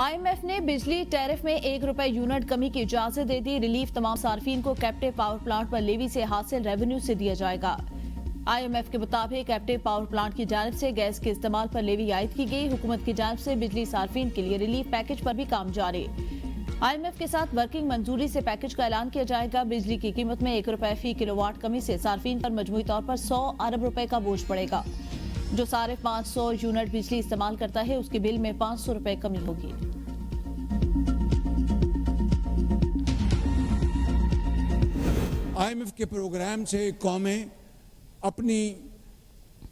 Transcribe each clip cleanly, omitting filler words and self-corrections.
IMF ने बिजली tariff में ₹1 यूनिट कमी की इजाजत दे दी। रिलीफ तमाम सार्फिन को कैप्टिव पावर प्लांट पर लेवी से हासिल रेवेन्यू से दिया जाएगा। IMF के मुताबिक कैप्टिव पावर प्लांट की जानिब से गैस के इस्तेमाल पर लेवी आयद की गई। हुकूमत की जानिब से बिजली सार्फिन के लिए रिलीफ पैकेज पर भी काम जारी। IMF के साथ वर्किंग मंजूरी से पैकेज का ऐलान किया जाएगा। बिजली की कीमत में ₹1 फी किलोवाट कमी से सार्फिन पर मजमूई तौर पर ₹100 अरब का बोझ पड़ेगा। जो सारिफ 500 यूनिट बिजली इस्तेमाल करता है उसके बिल में ₹500 कमी होगी। IMF के प्रोग्राम से कौमें अपनी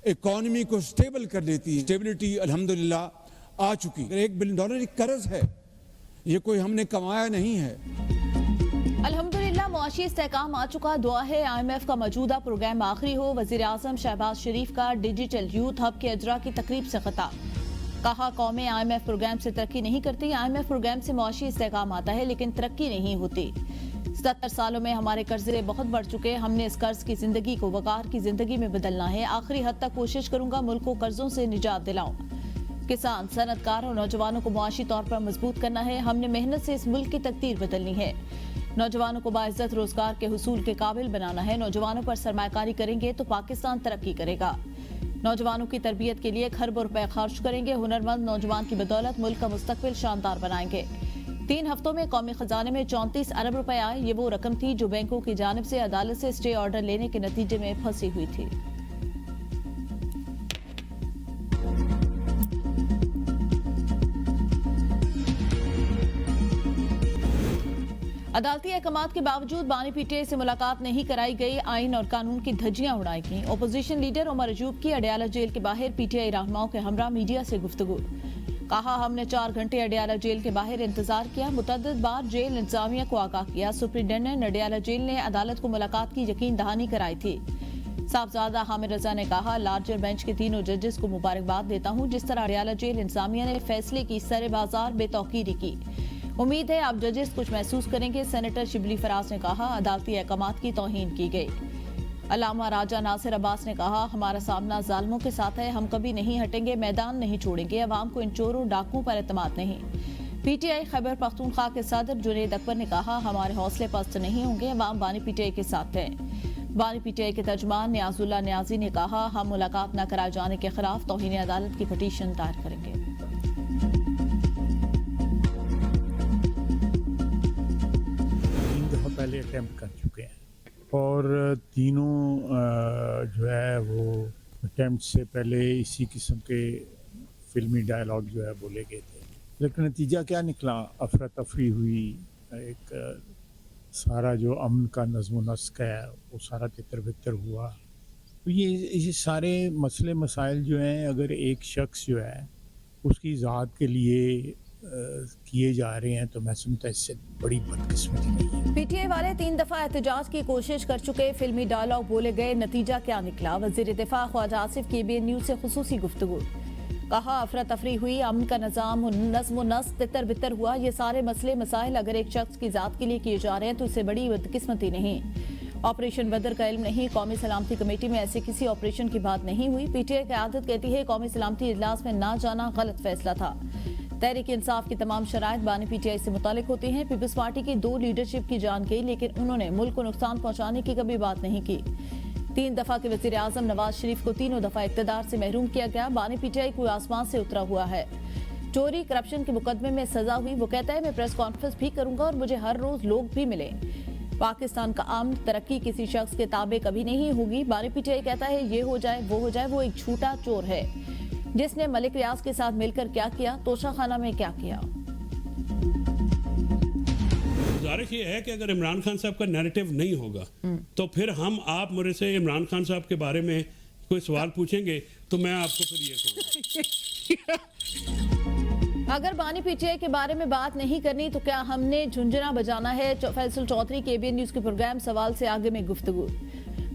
इकोनॉमी को स्टेबल कर लेती है। स्टेबिलिटी अल्हम्दुलिल्लाह आ चुकी है। $1 बिलियन कर्ज है, ये कोई हमने कमाया नहीं है। अल्हम्दुलिल्लाह मुआशी इस्तेहकाम आ चुका। दुआ है IMF का मौजूदा प्रोग्राम आखिरी हो। वजीर आजम शहबाज शरीफ का डिजिटल यूथ हब के अजरा की तकरीब से खिताब। कहा कौमें IMF प्रोग्राम से तरक्की नहीं करती। IMF प्रोग्राम से मुआशी इस्तेहकाम आता है लेकिन तरक्की नहीं होती। 70 सालों में हमारे कर्जे बहुत बढ़ चुके हैं। हमने इस कर्ज की जिंदगी को वकार की जिंदगी में बदलना है। आखिरी हद तक कोशिश करूंगा मुल्क को कर्जों से निजात दिलाऊं। किसान, सनतकार और नौजवानों को मुआशी तौर पर मजबूत करना है। हमने मेहनत से इस मुल्क की तकदीर बदलनी है। नौजवानों को बाइज्जत रोजगार के हुसूल के काबिल बनाना है। नौजवानों पर सरमायाकारी करेंगे तो पाकिस्तान तरक्की करेगा। नौजवानों की तरबियत के लिए खरबों रुपए खर्च करेंगे। हुनरमंद नौजवान की बदौलत मुल्क का मुस्तकबिल शानदार बनाएंगे। 3 हफ्तों में कौमी खजाने में 34 अरब रुपए आए। ये वो रकम थी जो बैंकों की जानिब से अदालत से स्टे ऑर्डर लेने के नतीजे में फंसी हुई थी। अदालती अहकामात के बावजूद बानी पीटीआई से मुलाकात नहीं कराई गई। आइन और कानून की धज्जियां उड़ाई गई। ओपोजिशन लीडर उमर अयूब की अडयाला जेल के बाहर पीटीआई रहनुमाओं के हमरा मीडिया से गुफ्तगू। कहा हमने 4 घंटे अडयाला जेल के बाहर इंतजार किया। मुतअद्दिद बार जेल इंतजामिया को आगाह किया। सुप्रिंटेंडेंट अडयाला जेल ने अदालत को मुलाकात की यकीन दहानी कराई थी। साहबजादा हामिद रजा ने कहा लार्जर बेंच के तीनों जजेस को मुबारकबाद देता हूँ। जिस तरह अडयाला जेल इंतजामिया ने फैसले की सरे बाजार बेतौकीरी की। उम्मीद है आप जजेस कुछ महसूस करेंगे। सेनेटर शिबली फराज ने कहा अदालती अहकामात की तौहीन की गई। अल्लामा राजा नासिर अब्बास ने कहा हमारा सामना जालिमों के साथ है। हम कभी नहीं हटेंगे, मैदान नहीं छोड़ेंगे। अवाम को इन चोरों डाकुओं पर एतमाद नहीं। पीटीआई खैबर पख्तूनख्वा के सदर जुनेद अकबर ने कहा हमारे हौसले पस्त नहीं होंगे। अवाम बानी पीटीआई के साथ है। बानी पीटीआई के तर्जमान नियाजुल्लाह नियाजी ने कहा हम मुलाकात न कराए जाने के खिलाफ तौहीन अदालत की पिटीशन दायर करेंगे। 3 दफा पहले अटेम्प्ट कर चुके हैं और तीनों जो है वो अटेम्प्ट से पहले इसी किस्म के फिल्मी डायलॉग जो है बोले गए थे। लेकिन नतीजा क्या निकला? अफरा तफरी हुई। एक सारा जो अमन का नज़्म नस्क है वो सारा तितर बितर हुआ। तो ये सारे मसले मसाइल जो हैं अगर एक शख्स जो है उसकी ज़ात के लिए किए जा रहे हैं तो मैं समझता इससे बड़ी बदकिस्मती नहीं है। पीटीआई वाले 3 दफा एहतजाज की कोशिश कर चुके। फिल्मी डायलॉग बोले गए, नतीजा क्या निकला? वजीर दिफा ख्वाजा आसिफ की ABN न्यूज से खुसूसी गुफ्तगू। कहा अफरा तफरी हुई, अमन का निजाम नज़्म नस्क तितर बितर हुआ। ये सारे मसले मसाइल अगर एक शख्स की जात के लिए किए जा रहे हैं तो इससे बड़ी बदकिस्मती नहीं। ऑपरेशन बदर का इल्म नहीं। कौमी सलामती कमेटी में ऐसे किसी ऑपरेशन की बात नहीं हुई। पीटीआई क़यादत कहती है कौमी सलामती इजलास में ना जाना गलत फैसला था। तहरीक इंसाफ की तमाम शराइत बानी पीटीआई से मुतालिक होती हैं। पीपल्स पार्टी की 2 लीडरशिप की जान गई लेकिन उन्होंने मुल्क को नुकसान पहुंचाने की कभी बात नहीं की। 3 दफा के वजीर आजम नवाज शरीफ को 3 दफा इक़्तिदार से महरूम किया गया। बानी पीटीआई कोई आसमान से उतरा हुआ है। चोरी करप्शन के मुकदमे में सजा हुई। वो कहता है मैं प्रेस कॉन्फ्रेंस भी करूंगा और मुझे हर रोज लोग भी मिले। पाकिस्तान का अमन तरक्की किसी शख्स के ताबे कभी नहीं होगी। बानी पीटीआई कहता है ये हो जाए वो हो जाए। वो एक झूठा चोर है जिसने मलिक रियाज के साथ मिलकर क्या किया, तोशा खाना में क्या किया। गुजारिश ये है कि अगर इमरान खान साहब का नैरेटिव नहीं होगा तो फिर हम आप मेरे से इमरान खान साहब के बारे में कोई सवाल पूछेंगे तो मैं आपको फिर ये कहूँगा। अगर बानी पीटीआई के बारे में बात नहीं करनी तो क्या हमने झुंझुना बजाना है? फैसल चौधरी के ABN न्यूज के प्रोग्राम सवाल से आगे में गुफ्तगू।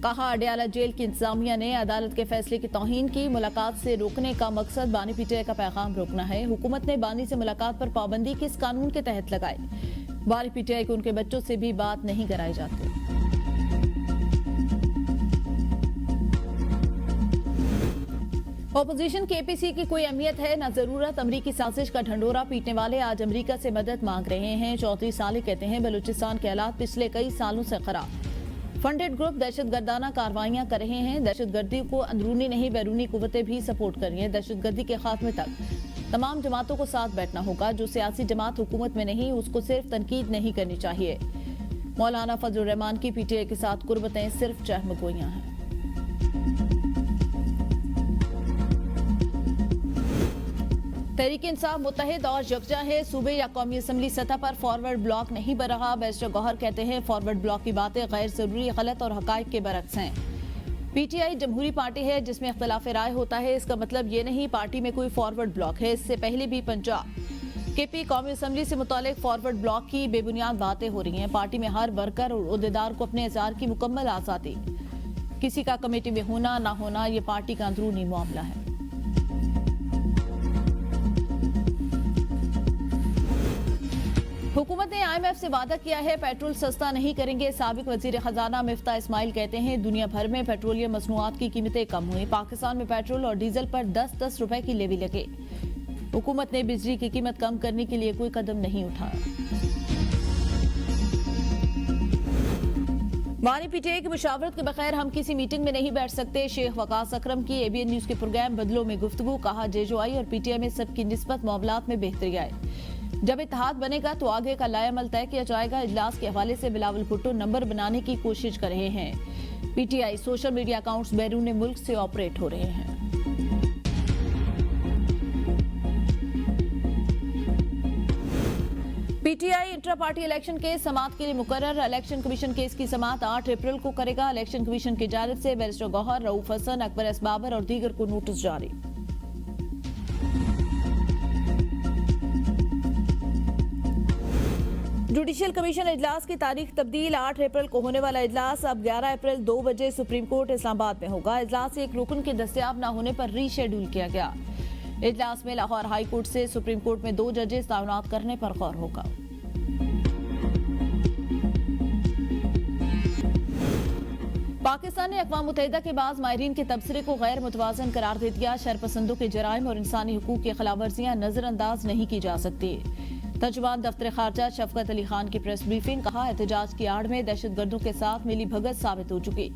कहा अडयाला जेल की इंतजामिया ने अदालत के फैसले की तौहीन की। मुलाकात से रोकने का मकसद बानी पीटीआई का पैगाम रोकना है। हुकूमत ने बानी से मुलाकात पर पाबंदी किस कानून के तहत लगाई? बानी पीटीआई को उनके बच्चों से भी बात नहीं कराई जाती। ऑपोजिशन के एपीसी की कोई अहमियत है न जरूरत। अमरीकी साजिश का ढंडोरा पीटने वाले आज अमरीका से मदद मांग रहे हैं। 34 साल कहते हैं बलूचिस्तान के हालात पिछले कई सालों से खराब। फंडेड ग्रुप दहशतगर्दाना कार्रवाइयां कर रहे हैं। दहशतगर्दी को अंदरूनी नहीं बैरूनी कुव्वतें भी सपोर्ट कर रही हैं। दहशतगर्दी के खात्मे तक तमाम जमातों को साथ बैठना होगा। जो सियासी जमात हुकूमत में नहीं उसको सिर्फ तनकीद नहीं करनी चाहिए। मौलाना फजलुर रहमान की पीटीआई के साथ कुर्बतें सिर्फ चहमगोइयां हैं। तहरीक इंसाफ मुत्तहिद और यकजा है। सूबे या कौमी असम्बली सतह पर फॉरवर्ड ब्लॉक नहीं बन रहा। बैरिस्टर गौहर कहते हैं फॉरवर्ड ब्लॉक की बातें गैर जरूरी, गलत और हकायक के बरक्स हैं। पीटीआई जमहूरी पार्टी है जिसमें इख्तिलाफ राय होता है। इसका मतलब ये नहीं पार्टी में कोई फॉरवर्ड ब्लॉक है। इससे पहले भी पंजाब केपी कौमी असम्बली से मुतालिक फॉरवर्ड ब्लॉक की बेबुनियाद बातें हो रही हैं। पार्टी में हर वर्कर और उहदेदार को अपने इज़हार की मुकम्मल आज़ादी। किसी का कमेटी में होना ना होना ये पार्टी का अंदरूनी मामला है। हुकूमत ने IMF से वादा किया है पेट्रोल सस्ता नहीं करेंगे। साबिक वजीर खजाना मिफ्ता इस्माइल कहते हैं दुनिया भर में पेट्रोलियम मसनूआत की कीमतें कम हुई। पाकिस्तान में पेट्रोल और डीजल पर 10-10 रुपए की लेवी लगे। हुकूमत ने बिजली की कीमत कम करने के लिए कोई कदम नहीं उठाया। वानी पीटीआई की मुशावरत के बगैर हम किसी मीटिंग में नहीं बैठ सकते। शेख वकास अकरम की ABN न्यूज के प्रोग्राम बदलों में गुफ्तगू। कहा JJI और पीटीआई में सबकी निस्बत मामलात में बेहतरी आए। जब इत्तेहाद बनेगा तो आगे का लायामल तय किया जाएगा। इजलास के हवाले से बिलावल भुट्टो नंबर बनाने की कोशिश कर रहे हैं। पीटीआई सोशल मीडिया अकाउंट्स बैरून मुल्क से ऑपरेट हो रहे हैं। PTI intra party election case समाअत के लिए मुकर्रर। इलेक्शन कमीशन केस की समाअत 8 अप्रैल को करेगा। इलेक्शन कमीशन की जानिब से बैरिस्टर गौहर, रऊफ हसन, अकबर एस बाबर और दीगर को नोटिस जारी। जुडिशियल कमीशन इजलास की तारीख तब्दील। 8 अप्रैल को होने वाला इजलास अब 11 अप्रैल 2 बजे सुप्रीम कोर्ट इस्लामाबाद में होगा। इजलास एक रुकन के दस्तयाब न होने पर रीशेड्यूल किया गया। इजलास में लाहौर हाई कोर्ट से सुप्रीम कोर्ट में 2 जजेस तैनात करने पर गौर होगा। पाकिस्तान ने अक़वाम मुत्तहिदा के बाद माहिरीन के तबसरे को गैर मुतवाज़न करार दे दिया। शरपसंदों के जराइम और इंसानी हुकूक की खिलाफवर्जियां नजरअंदाज नहीं की जा सकती। तर्जुमान दफ्तर खारजा शफकत अली खान की प्रेस ब्रीफिंग। कहा एहतजाज की आड़ में दहशतगर्दों के साथ मिली भगत साबित हो चुकी।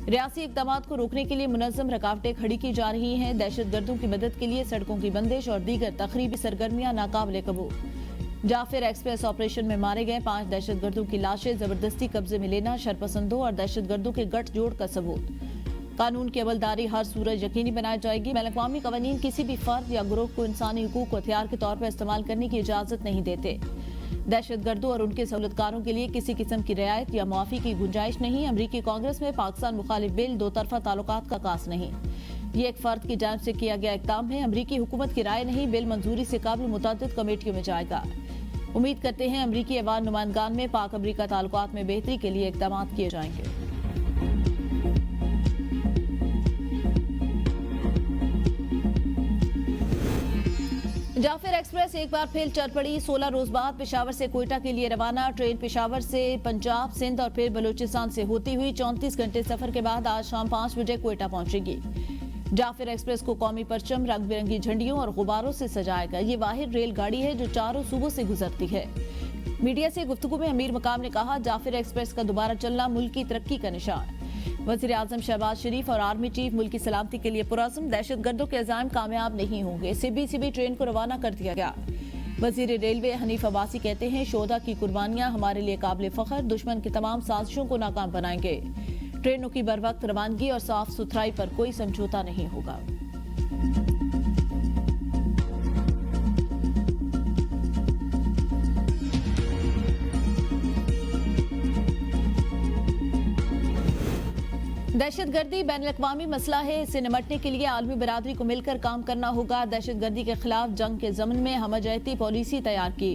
रियासी इक़दामात को रोकने के लिए मुनज़्ज़म रुकावटें खड़ी की जा रही हैं। दहशतगर्दों की मदद के लिए सड़कों की बंदिश और दीगर तखरीबी सरगर्मियां नाकाबिले कबूल। जाफिर एक्सप्रेस ऑपरेशन में मारे गए 5 दहशतगर्दों की लाशें जबरदस्ती कब्जे में लेना शरपसंदों और दहशतगर्दों के गठजोड़ का सबूत। कानून की अमलदारी हर सूरत यकीनी बनाई जाएगी। बैनुल-अक़वामी कवानीन किसी भी फर्द या ग्रोह को इंसानी हुकूक को हथियार के तौर पर इस्तेमाल करने की इजाजत नहीं देते। दहशतगर्दों और उनके सहूलतकारों के लिए किसी किस्म की रियायत या मुआफी की गुंजाइश नहीं। अमरीकी कांग्रेस में पाकिस्तान मुखालिफ बिल दो तरफा ताल्लुकात का कास नहीं। ये एक फर्द की जानिब से किया गया इक़दाम है। अमरीकी हुकूमत की राय नहीं, बिल मंजूरी से काबिल मुतअद्दिद कमेटियों में जाएगा। उम्मीद करते हैं अमरीकी अवान नुमाइंदगान में पाक अमरीका ताल्लुकात में बेहतरी के लिए इक़दाम किए जाएंगे। जाफिर एक्सप्रेस एक बार फिर चल पड़ी। 16 रोज बाद पेशावर से कोयटा के लिए रवाना। ट्रेन पेशावर से पंजाब, सिंध और फिर बलूचिस्तान से होती हुई 34 घंटे सफर के बाद आज शाम 5 बजे कोयटा पहुंचेगी। जाफिर एक्सप्रेस को कौमी परचम, रंग बिरंगी झंडियों और गुब्बारों से सजाएगा। ये वाहिद रेलगाड़ी है जो 4 सूबों से गुजरती है। मीडिया से गुफ्तगू में अमीर मकाम ने कहा जाफिर एक्सप्रेस का दोबारा चलना मुल्क की तरक्की का निशान। वज़ीर आज़म शहबाज शरीफ और आर्मी चीफ मुल्क की सलामती के लिए पुरअज़्म। दहशतगर्दों के अज़ाइम कामयाब नहीं होंगे। सीबी ट्रेन को रवाना कर दिया गया। वज़ीर रेलवे हनीफ अब्बासी कहते हैं शोहदा की कुर्बानियां हमारे लिए काबिल फ़ख्र, दुश्मन की तमाम साजिशों को नाकाम बनाएंगे। ट्रेनों की बर वक्त रवानगी और साफ सुथराई पर कोई समझौता नहीं होगा। दहशतगर्दी बैनुल-अक़वामी मसला है। इससे निपटने के लिए आलमी बरादरी को मिलकर काम करना होगा। दहशतगर्दी के खिलाफ जंग के ज़मन में हमअजहती पॉलिसी तैयार की।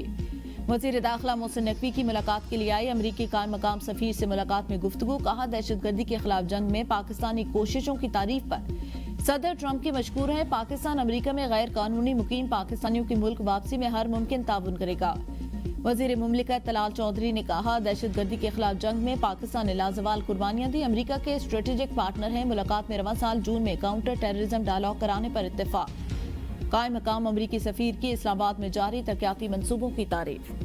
वज़ीर दाखिला मोहसिन नकवी की मुलाकात के लिए आई अमरीकी कायम मकाम सफीर से मुलाकात में गुफ्तगू। कहा दहशतगर्दी के खिलाफ जंग में पाकिस्तानी कोशिशों की तारीफ पर सदर ट्रंप की मशकूर है। पाकिस्तान अमरीका में गैर कानूनी मुकीम पाकिस्तानियों की मुल्क वापसी में हर मुमकिन ताउन करेगा। वजीर मुमलिकत तलाल चौधरी ने कहा, दहशतगर्दी के खिलाफ जंग में पाकिस्तान ने लाजवाल कुर्बानियां दी। अमेरिका के स्ट्रेटेजिक पार्टनर हैं। मुलाकात में रवां साल जून में काउंटर टेररिज्म डायलॉग कराने पर इत्तेफाक। कायम मकाम अमरीकी सफीर की इस्लामाबाद में जारी तरक्याती मंसूबों की तारीफ।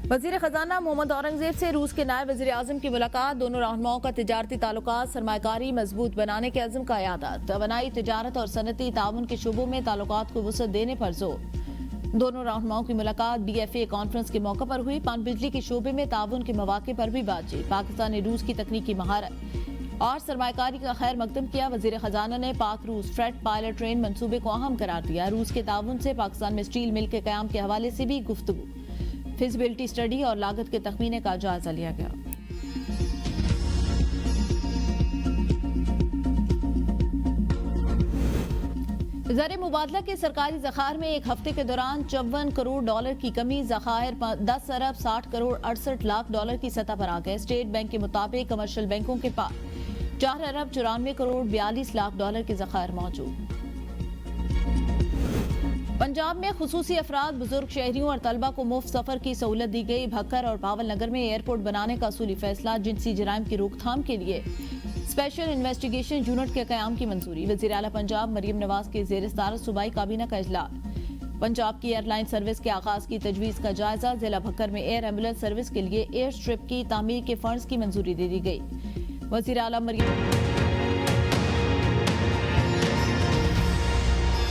वजीर खजाना मोहम्मद औरंगजेब से रूस के नायब वजीर आजम की मुलाकात। दोनों रहनुमाओं का तिजारती ताल्लुकात सरमायाकारी मजबूत बनाने के अज़्म का यादा। तवानाई, तिजारत और सनती ताउन के शोबों में ताल्लुकात को वुसअत देने पर जोर। दोनों रहनुमाओं की मुलाकात BFA कॉन्फ्रेंस के मौके पर हुई। पनबिजली के शोबे में ताउन के मौके पर भी बातचीत। पाकिस्तान ने रूस की तकनीकी महारत और सरमायाकारी का खैर मकदम किया। वजीर खजाना ने पाक रूस फ्रेट पायलट ट्रेन मंसूबे को अहम करार दिया। रूस के ताउन से पाकिस्तान में स्टील मिल के कयाम के हवाले से भी गुफ्तगू। फिजिबिलिटी स्टडी और लागत के तखमीने का जायजा लिया गया। ज़र मुबादला के सरकारी ज़खायर में एक हफ्ते के दौरान $54 करोड़ की कमी। ज़खायर 10 अरब 60 करोड़ 68 लाख डॉलर की सतह पर आ गए। स्टेट बैंक के मुताबिक कमर्शियल बैंकों के पास 4 अरब 94 करोड़ 42 लाख डॉलर के ज़खायर मौजूद। पंजाब में खुसूसी अफराद, बुजुर्ग शहरियों और तलबा को मुफ्त सफर की सहूलत दी गई। भक्कर और पावल नगर में एयरपोर्ट बनाने का असूली फैसला। जिनसी जराइम की रोकथाम के लिए स्पेशल इन्वेस्टिगेशन यूनिट के कयाम की मंजूरी। वज़ीर आला पंजाब मरियम नवाज के ज़ेर सदारत सूबाई काबीना का इजलास। पंजाब की एयरलाइन सर्विस के आगाज की तजवीज़ का जायजा। जिला भक्कर में एयर एम्बुलेंस सर्विस के लिए एयर स्ट्रिप की तामीर के फंड्स की मंजूरी दे दी गई। वज़ीर आला मरियम